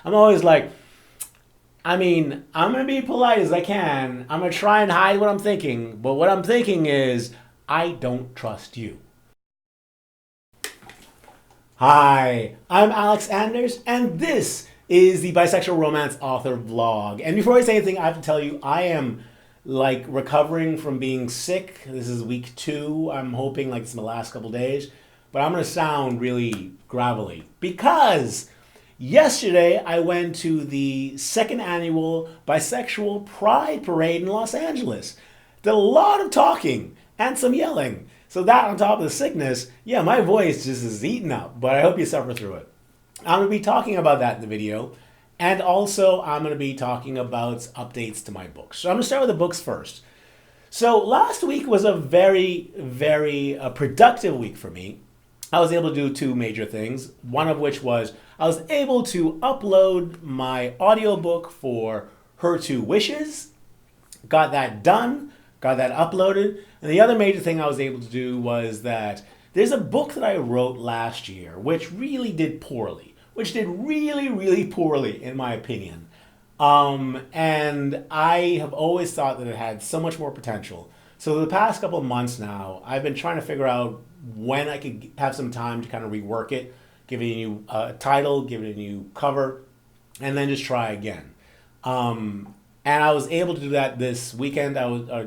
I'm always like, I'm going to be polite as I can. I'm going to try and hide what I'm thinking. But what I'm thinking is, I don't trust you. Hi, I'm Alex Anders, and this is the Bisexual Romance Author Vlog. And before I say anything, I have to tell you, I am like recovering from being sick. This is week 2. I'm hoping like it's my last couple days, but I'm gonna sound really gravelly because yesterday I went to the second annual Bisexual Pride Parade in Los Angeles. Did a lot of talking and some yelling. So that on top of the sickness, yeah, my voice just is eaten up, but I hope you suffer through it. I'm going to be talking about that in the video, and also I'm going to be talking about updates to my books. So I'm going to start with the books first. So last week was a very productive week for me. I was able to do 2 major things, one of which was I was able to upload my audiobook for Her Two Wishes, got that done, got that uploaded. And the other major thing I was able to do was that there's a book that I wrote last year which really did poorly, which did really poorly in my opinion. And I have always thought that it had so much more potential. So the past couple of months now, I've been trying to figure out when I could have some time to kind of rework it, give it a new title, give it a new cover, and then just try again. And I was able to do that this weekend.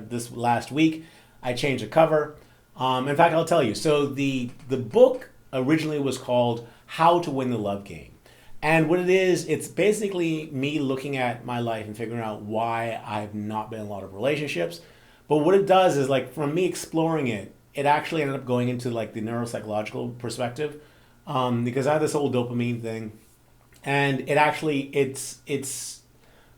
This last week. I changed the cover. In fact, I'll tell you. So the book originally was called "How to Win the Love Game," and what it is, it's basically me looking at my life and figuring out why I've not been in a lot of relationships. But what it does is, like, from me exploring it, it actually ended up going into like the neuropsychological perspective, because I have this whole dopamine thing, and it's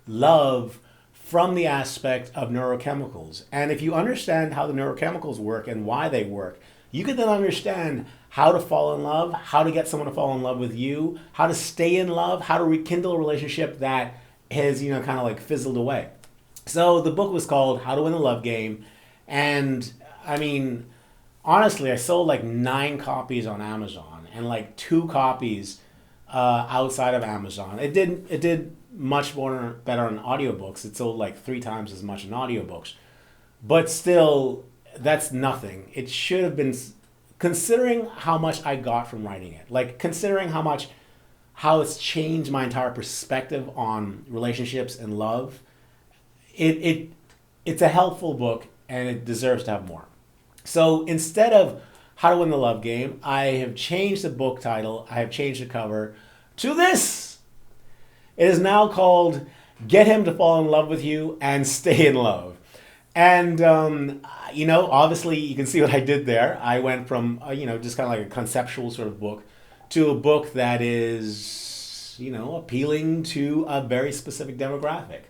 love from the aspect of neurochemicals. And if you understand how the neurochemicals work and why they work, you can then understand how to fall in love, how to get someone to fall in love with you, how to stay in love, how to rekindle a relationship that has, kind of like fizzled away. So the book was called How to Win the Love Game. And I mean, honestly, I sold like 9 copies on Amazon and like 2 copies outside of Amazon. It did much more better on audiobooks. It sold like 3 times as much in audiobooks. But still, that's nothing. It should have been, considering how much I got from writing it, like considering how it's changed my entire perspective on relationships and love. It's a helpful book and it deserves to have more. So instead of How to Win the Love Game, I have changed the book title, I have changed the cover to this. It is now called Get Him to Fall in Love with You and Stay in Love. And, obviously you can see what I did there. I went from, just kind of like a conceptual sort of book to a book that is, appealing to a very specific demographic.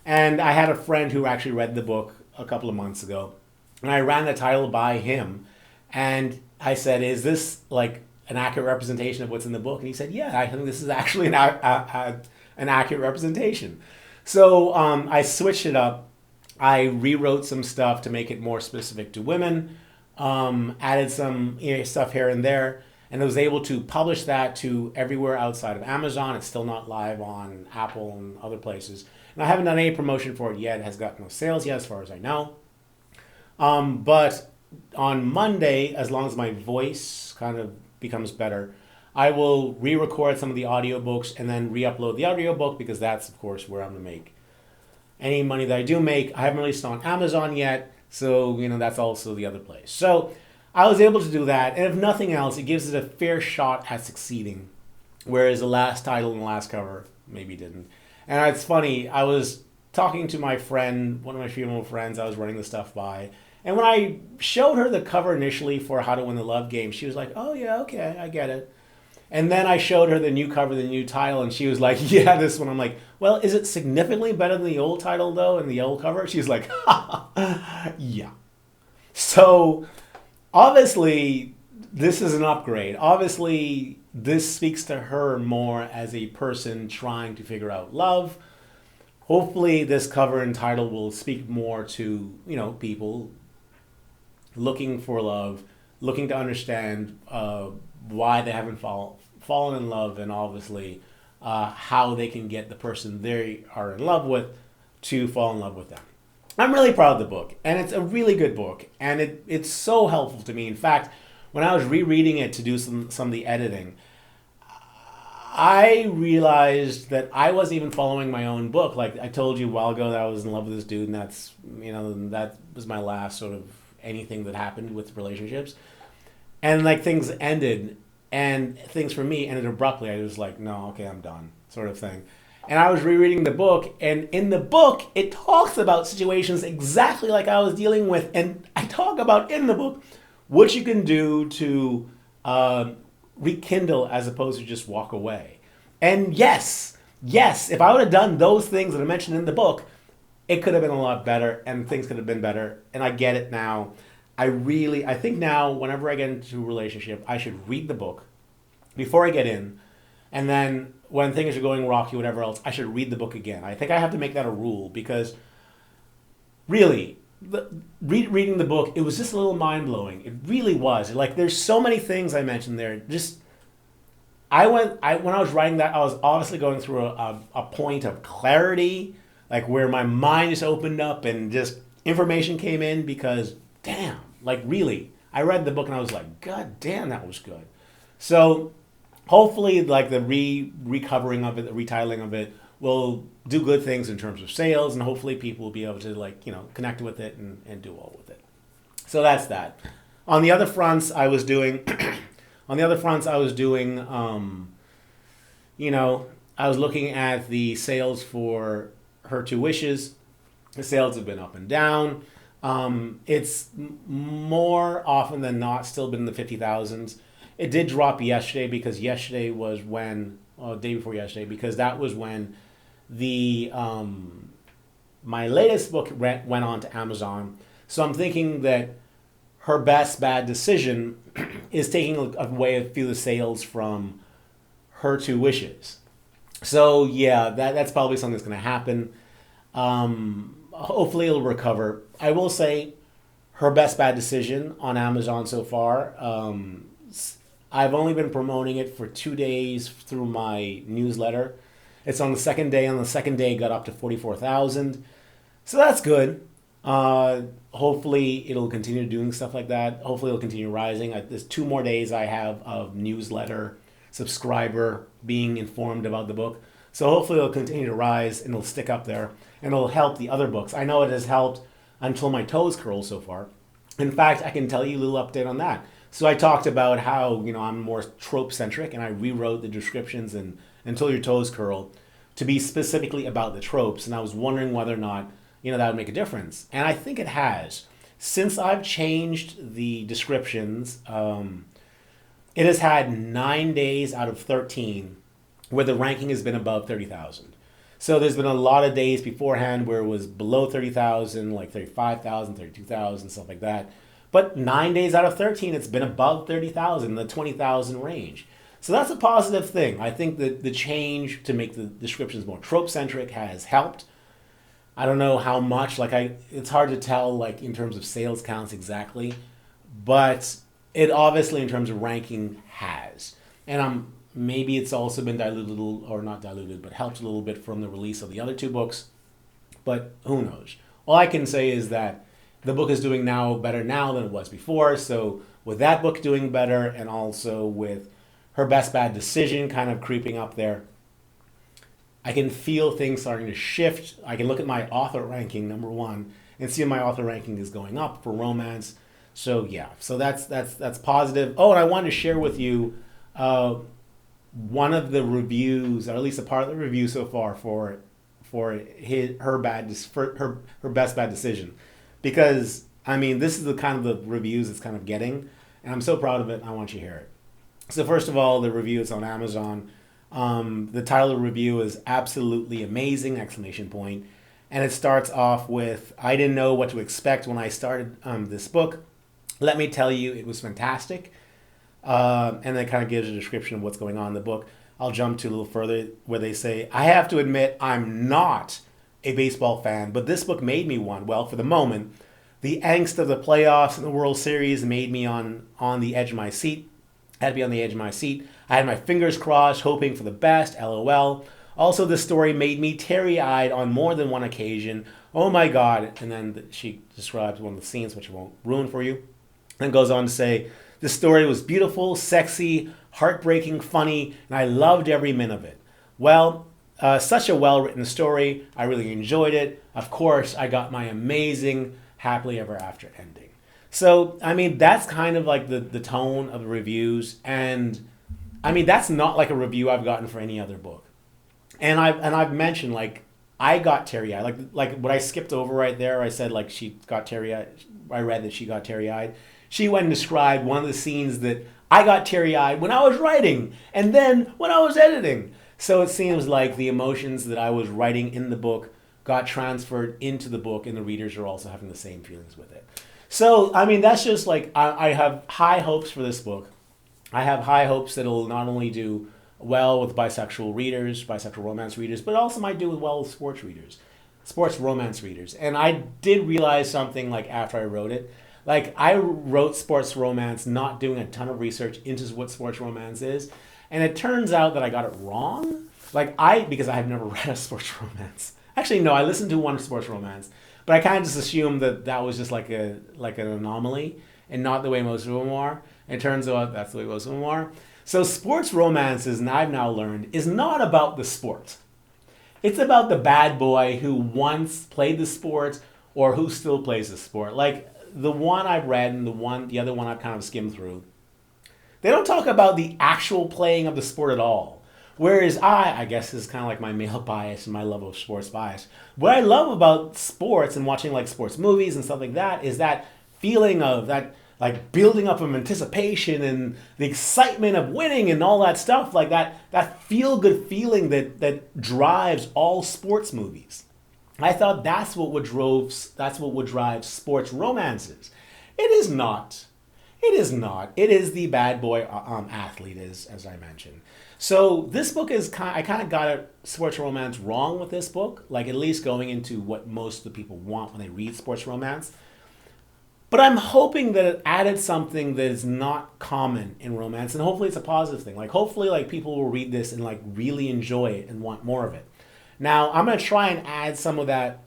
And I had a friend who actually read the book a couple of months ago, and I ran the title by him, and I said, "Is this like an accurate representation of what's in the book?" And he said, "Yeah, I think this is actually an accurate representation." So I switched it up. I rewrote some stuff to make it more specific to women, added some stuff here and there, and I was able to publish that to everywhere outside of Amazon. It's still not live on Apple and other places. And I haven't done any promotion for it yet. It has got no sales yet, as far as I know. But on Monday, as long as my voice kind of becomes better, I will re-record some of the audiobooks and then re-upload the audiobook, because that's, of course, where I'm going to make any money that I do make. I haven't released on Amazon yet, so, that's also the other place. So I was able to do that, and if nothing else, it gives it a fair shot at succeeding, whereas the last title and the last cover maybe didn't. And it's funny, I was talking to my friend, one of my female friends I was running the stuff by, and when I showed her the cover initially for How to Win the Love Game, she was like, "Oh yeah, okay, I get it." And then I showed her the new cover, the new title, and she was like, "Yeah, this one." I'm like, "Well, is it significantly better than the old title though, and the old cover?" She's like, "Yeah." So obviously, this is an upgrade. Obviously, this speaks to her more as a person trying to figure out love. Hopefully, this cover and title will speak more to, people looking for love, looking to understand why they haven't fallen in love, and obviously how they can get the person they are in love with to fall in love with them. I'm really proud of the book, and it's a really good book, and it's so helpful to me. In fact, when I was rereading it to do some of the editing, I realized that I wasn't even following my own book. Like I told you a while ago that I was in love with this dude, and that was my last sort of anything that happened with relationships. And like things ended, and things for me ended abruptly. I was like, no, okay, I'm done, sort of thing. And I was rereading the book, and in the book, it talks about situations exactly like I was dealing with. And I talk about in the book what you can do to rekindle as opposed to just walk away. And yes, if I would have done those things that I mentioned in the book, it could have been a lot better and things could have been better. And I get it now. I think now whenever I get into a relationship, I should read the book before I get in. And then when things are going rocky, whatever else, I should read the book again. I think I have to make that a rule because really, reading the book, it was just a little mind-blowing. It really was. Like there's so many things I mentioned there. Just when I was writing that, I was obviously going through a point of clarity, like where my mind just opened up and just information came in because damn, like really, I read the book and I was like, God damn, that was good. So hopefully like the recovering of it, the retitling of it will do good things in terms of sales, and hopefully people will be able to connect with it and do well with it. So that's that. On the other fronts, I was doing I was looking at the sales for Her Two Wishes. The sales have been up and down. It's more often than not still been in the 50,000s. It did drop yesterday because yesterday was when, day before yesterday, because that was when the my latest book went on to Amazon. So I'm thinking that Her Best Bad Decision is taking away a few of the sales from Her Two Wishes. So yeah, that's probably something that's going to happen. Hopefully it'll recover. I will say Her Best Bad Decision on Amazon so far. I've only been promoting it for 2 days through my newsletter. It's on the second day. On the second day, it got up to 44,000. So that's good. Hopefully, it'll continue doing stuff like that. Hopefully, it'll continue rising. There's 2 more days I have of newsletter subscriber being informed about the book. So hopefully, it'll continue to rise and it'll stick up there. And it'll help the other books. I know it has helped Until My Toes Curl so far. In fact, I can tell you a little update on that. So I talked about how, I'm more trope-centric, and I rewrote the descriptions in Until Your Toes Curl to be specifically about the tropes. And I was wondering whether or not, that would make a difference. And I think it has. Since I've changed the descriptions, it has had 9 days out of 13 where the ranking has been above 30,000. So there's been a lot of days beforehand where it was below 30,000, like 35,000, 32,000, stuff like that. But 9 days out of 13, it's been above 30,000, the 20,000 range. So that's a positive thing. I think that the change to make the descriptions more trope-centric has helped. I don't know how much. It's hard to tell, in terms of sales counts exactly. But it obviously, in terms of ranking, has. And maybe it's also been diluted a little, or not diluted, but helped a little bit from the release of the other 2 books. But who knows? All I can say is that the book is doing better now than it was before. So with that book doing better, and also with Her Best Bad Decision kind of creeping up there, I can feel things starting to shift. I can look at my author ranking, number 1, and see my author ranking is going up for romance. So yeah, so that's positive. Oh, and I wanted to share with you one of the reviews, or at least a part of the review so far for her Best Bad Decision. Because, this is the kind of the reviews it's kind of getting, and I'm so proud of it, and I want you to hear it. So first of all, the review is on Amazon. The title of the review is Absolutely Amazing! And it starts off with, I didn't know what to expect when I started this book. Let me tell you, it was fantastic. And then it kind of gives a description of what's going on in the book. I'll jump to a little further where they say, I have to admit, I'm not a baseball fan, but this book made me one. Well, for the moment, the angst of the playoffs and the World Series made me on the edge of my seat. I had to be on the edge of my seat. I had my fingers crossed, hoping for the best, lol. Also, this story made me teary-eyed on more than one occasion. Oh my god. And then she describes one of the scenes, which I won't ruin for you. And goes on to say, this story was beautiful, sexy, heartbreaking, funny, and I loved every minute of it. Well, such a well-written story. I really enjoyed it. Of course, I got my amazing happily ever after ending. So, I mean, that's kind of like the tone of the reviews. And, I mean, that's not like a review I've gotten for any other book. And I've mentioned, like, I got teary-eyed. Like what I skipped over right there, I said, like, she got teary-eyed. I read that she got teary-eyed. She went and described one of the scenes that I got teary-eyed when I was writing and then when I was editing. So it seems like the emotions that I was writing in the book got transferred into the book, and the readers are also having the same feelings with it. So, I mean, that's just like, I have high hopes for this book. I have high hopes that it'll not only do well with bisexual readers, bisexual romance readers, but also might do well with sports readers, sports romance readers. And I did realize something, like, after I wrote it. Like, I wrote sports romance not doing a ton of research into what sports romance is. And it turns out that I got it wrong. Because I have never read a sports romance. Actually, no, I listened to one sports romance. But I kind of just assumed that was just like an anomaly and not the way most of them are. And it turns out that's the way most of them are. So sports romances, and I've now learned, is not about the sport. It's about the bad boy who once played the sport or who still plays the sport. Like the one I've read and the other one I've kind of skimmed through, they don't talk about the actual playing of the sport at all. Whereas I guess this is kind of like my male bias and my love of sports bias. What I love about sports and watching like sports movies and stuff like that is that feeling of that, like building up of anticipation and the excitement of winning and all that stuff, like that feel-good feeling that drives all sports movies. I thought that's what would drive sports romances. It is not. It is not. It is the bad boy athlete, as I mentioned. So this book is I kind of got a sports romance wrong with this book, like at least going into what most of the people want when they read sports romance. But I'm hoping that it added something that is not common in romance, and hopefully it's a positive thing. Like hopefully like people will read this and like really enjoy it and want more of it. Now I'm going to try and add some of that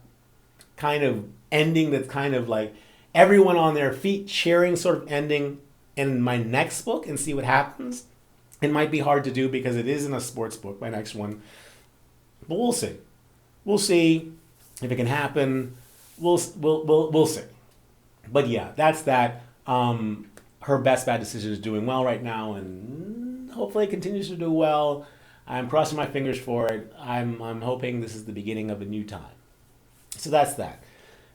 kind of ending that's kind of like everyone on their feet cheering sort of ending in my next book and see what happens. It might be hard to do because it isn't a sports book, my next one. But we'll see. We'll see if it can happen. We'll see. But yeah, that's that. Her Best Bad Decision is doing well right now, and hopefully it continues to do well. I'm crossing my fingers for it. I'm hoping this is the beginning of a new time. So that's that.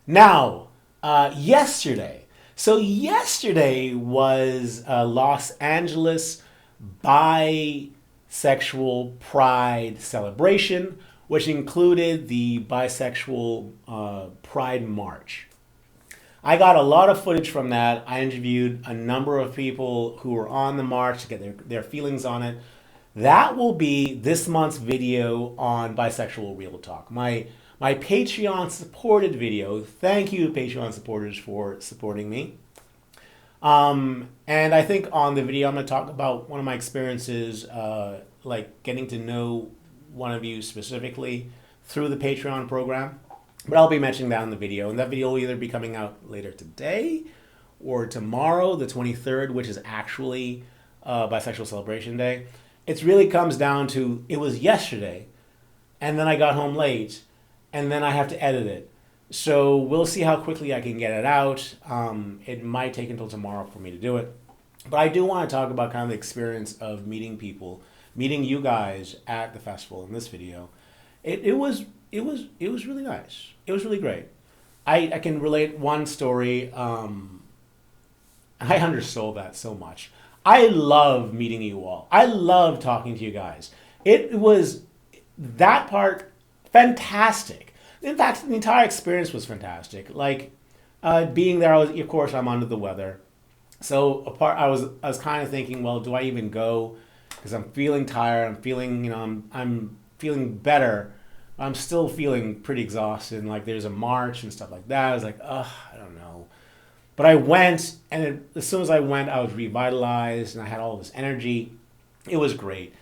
Now, yesterday. So yesterday was Los Angeles Bisexual Pride celebration, which included the Bisexual Pride March. I got a lot of footage from that. I interviewed a number of people who were on the march to get their feelings on it. That will be this month's video on Bisexual Real Talk. My Patreon supported video. Thank you, Patreon supporters, for supporting me. And I think on the video I'm going to talk about one of my experiences, like getting to know one of you specifically through the Patreon program. But I'll be mentioning that in the video. And that video will either be coming out later today or tomorrow, the 23rd, which is actually Bisexual Celebration Day. It really comes down to, it was yesterday, and then I got home late, and then I have to edit it. So we'll see how quickly I can get it out. It might take until tomorrow for me to do it. But I do want to talk about kind of the experience of meeting people, meeting you guys at the festival in this video. It was really nice. It was really great. I can relate one story. I undersold that so much. I love meeting you all. I love talking to you guys. It was that part fantastic. In fact, the entire experience was fantastic. Like being there, of course, I'm under the weather. So I was kind of thinking, well, do I even go? Because I'm feeling tired. I'm feeling, I'm feeling better. I'm still feeling pretty exhausted. And like there's a march and stuff like that. I was like, I don't know. But I went, and as soon as I went, I was revitalized, and I had all this energy. It was great.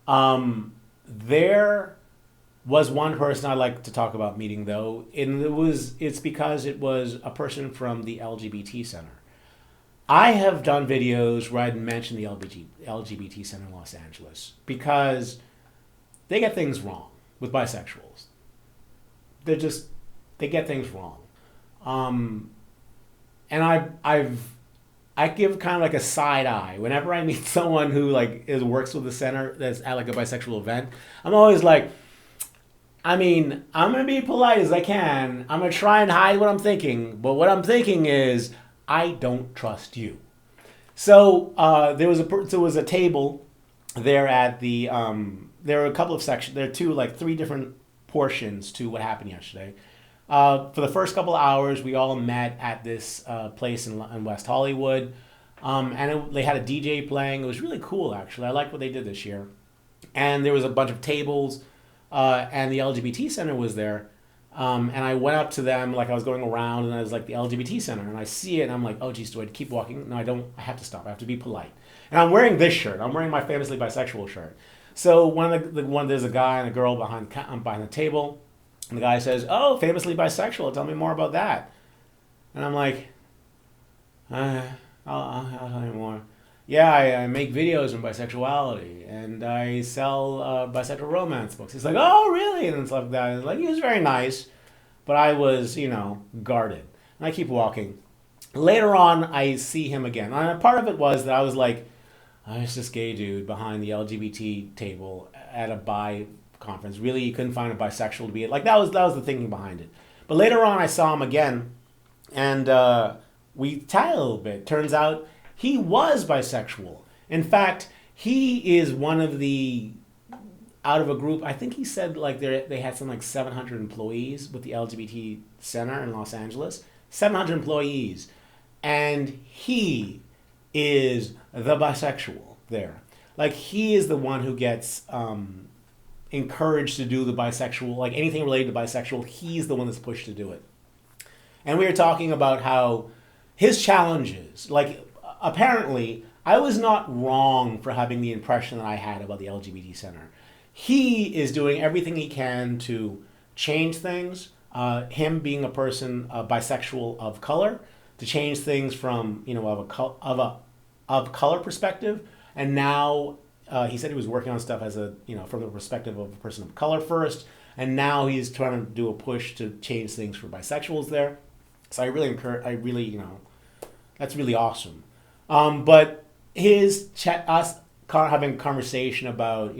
There was one person I'd like to talk about meeting though, and it's because it was a person from the LGBT Center. I have done videos where I'd mentioned the LGBT Center in Los Angeles because they get things wrong with bisexuals. They're just they get things wrong. Um, and I give kind of like a side eye whenever I meet someone who works with the center that's at like a bisexual event. I'm always like, I mean, I'm gonna be polite as I can. I'm gonna try and hide what I'm thinking, but what I'm thinking is I don't trust you. So there was a table there at the there were a couple of sections. There are three different portions to what happened yesterday. For the first couple of hours, we all met at this place in West Hollywood, they had a DJ playing. It was really cool, actually. I like what they did this year, and there was a bunch of tables, and the LGBT Center was there. And I went up to them like I was going around, and I was like the LGBT Center, and I see it, and I'm like, oh geez, do I keep walking? No, I don't. I have to stop. I have to be polite. And I'm wearing this shirt. I'm wearing my famously bisexual shirt. So there's a guy and a girl behind the table, and the guy says, "Oh, famously bisexual. Tell me more about that." And I'm like, I'll tell you more. Yeah, I make videos on bisexuality, and I sell bisexual romance books. He's like, "Oh, really?" And stuff like that. And like, he was very nice, but I was, guarded. And I keep walking. Later on, I see him again. And part of it was that I was like, I was this gay dude behind the LGBT table at a bi conference. Really, you couldn't find a bisexual to be like that was the thinking behind it. But later on, I saw him again, and we chatted a little bit. Turns out he was bisexual. In fact, he is one of the out of a group. I think he said like they had some like 700 employees with the LGBT Center in Los Angeles. 700 employees, and he is the bisexual there. Like he is the one who gets encouraged to do the bisexual, like anything related to bisexual. He's the one that's pushed to do it. And we were talking about how his challenges, like apparently I was not wrong for having the impression that I had about the LGBT Center. He is doing everything he can to change things. Him being a person, bisexual of color, to change things from of color perspective, and now he said he was working on stuff as from the perspective of a person of color first, and now he's trying to do a push to change things for bisexuals there. So I really that's really awesome. But us having a conversation about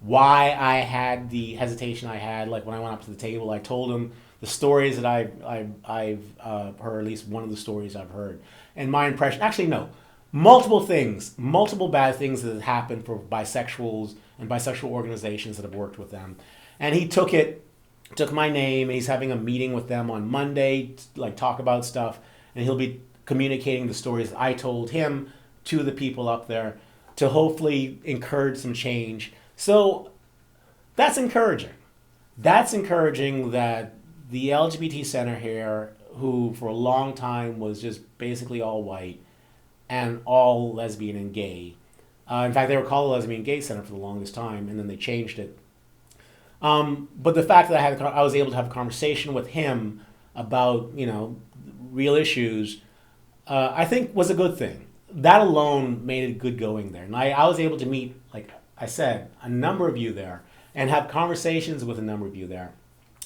why I had the hesitation I had, like when I went up to the table, I told him the stories that I've heard, or at least one of the stories I've heard, and my impression. Actually, no, multiple bad things that have happened for bisexuals and bisexual organizations that have worked with them, and he took my name. And he's having a meeting with them on Monday to talk about stuff, and he'll be communicating the stories that I told him to the people up there to hopefully encourage some change. So that's encouraging. That's encouraging that the LGBT Center here, who for a long time was just basically all white and all lesbian and gay. In fact, they were called the Lesbian Gay Center for the longest time, and then they changed it. But the fact that I was able to have a conversation with him about real issues, I think was a good thing. That alone made it good going there, and I was able to meet, like I said, a number of you there and have conversations with a number of you there.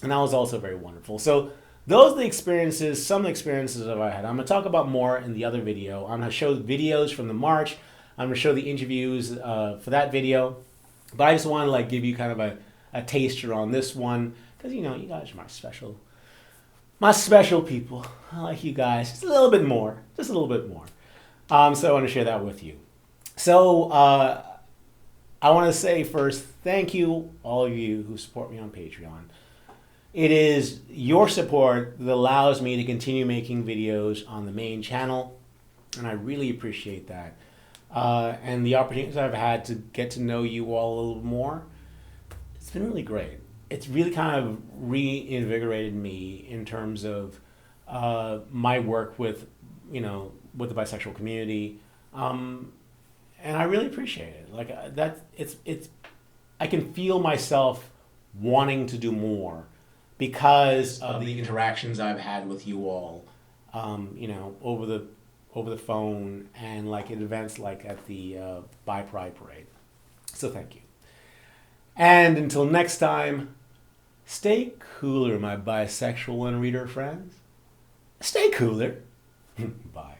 And that was also very wonderful. So those are the experiences, some of the experiences that I had. I'm going to talk about more in the other video. I'm going to show videos from the March. I'm going to show the interviews for that video. But I just want to give you kind of a taster on this one because, you guys are my special people. I like you guys. Just a little bit more. So I want to share that with you. So I want to say first, thank you, all of you who support me on Patreon. It is your support that allows me to continue making videos on the main channel, and I really appreciate that. And the opportunities I've had to get to know you all a little more, it's been really great. It's really kind of reinvigorated me in terms of my work with the bisexual community. And and I really appreciate it. Like that, it's I can feel myself wanting to do more because of the interactions I've had with you all, over the phone and like at events like at the Bi Pride Parade. So thank you. And until next time, stay cooler, my bisexual and reader friends. Stay cooler. Bye.